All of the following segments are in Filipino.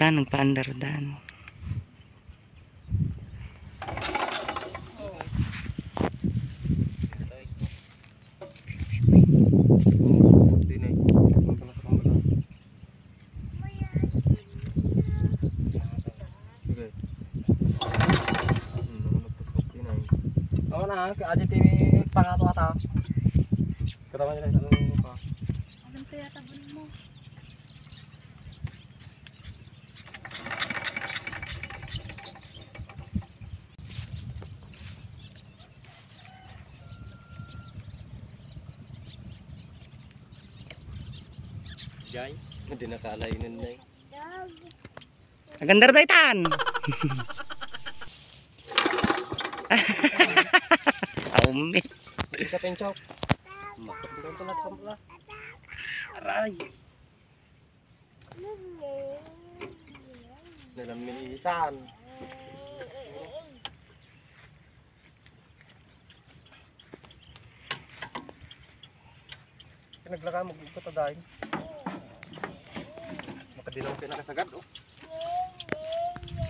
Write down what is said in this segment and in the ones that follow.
Dan, nagpaandar Dan. Oo na, aja TV pangato ata. Katawa niya na pa. Anong kaya tabon mo? Jay, hindi nakaalainan na eh. Agandar day Tan. Aumit. Hindi siya penchok. Makapagod ko na pala. Aray. Nalaminisan. Naglaka mo ko ta dahil. Makadilaw pinakasagad oh.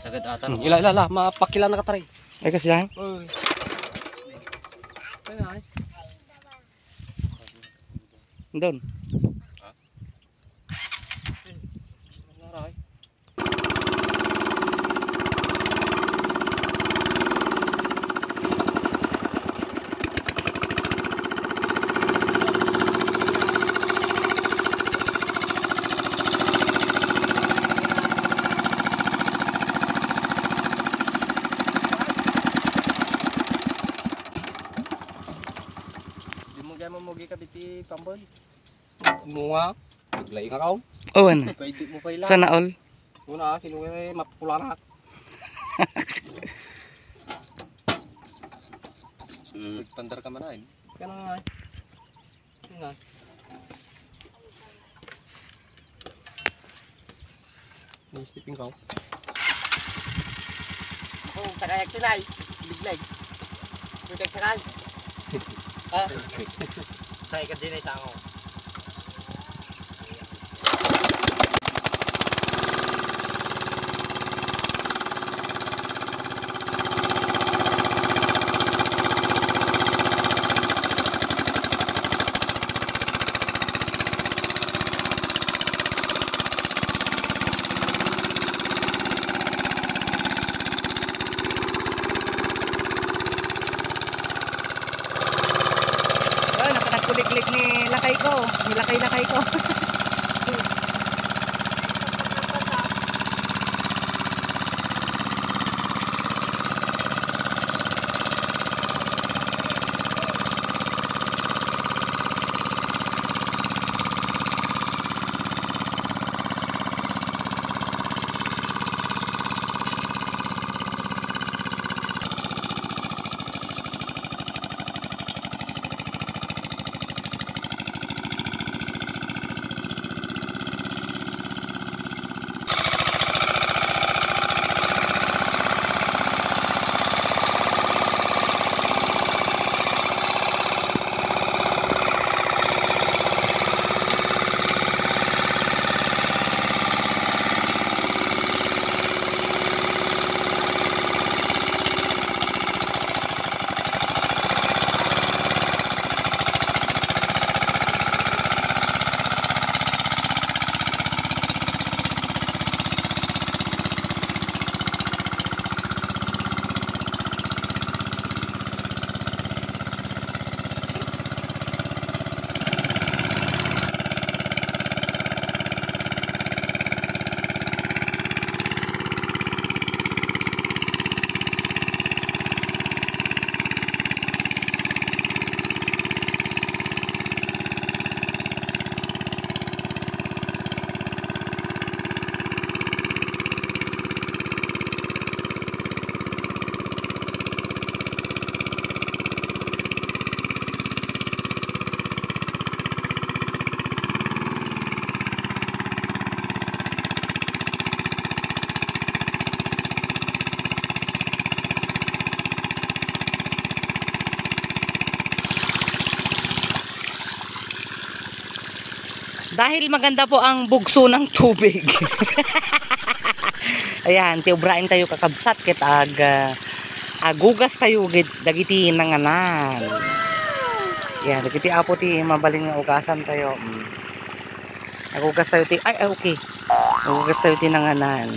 Sagad ata. Ila mapakila na ka try. Ay kasi yan. Oy. Kaya ay. Doon. Naray. Mamugi ka biti pambol. Munga, naglay nga kaw. Oh, ano? Pwede mo kailan. Sana all. Una, kinuwi mapula na. Pandar ka man ay. Kaya na nga. Kaya nga. Naisipin ka. Ako, tagayak tunay. Biglag. Biglag sakal. Ah, saya kerja ni sango. Kulik-kulik ni lakay ko. Ni lakay-lakay ko. Dahil maganda po ang bugso ng tubig. Ayan, ti ubrain tayo kakabsat ket agugas tayo gid dagiti nanganan. Yan, dagiti apo ti mabaling nga ugasan tayo. Agugas tayo ti okay. Agugas tayo ti nanganan.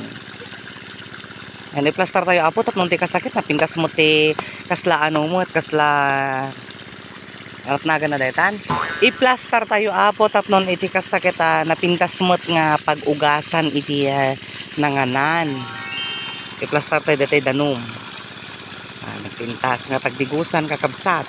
Yan, i-plaster tayo apo tapnon ti kasakit na pintas mo ti kasla ano mo at kasla arap na gana daytan. I-plaster tayo apo tapnon iti kasakit na pintas mo nga pag-ugasan iti nanganan. I-plaster tayo datay danom. Nagpintas nga pagdigusan kakabsat.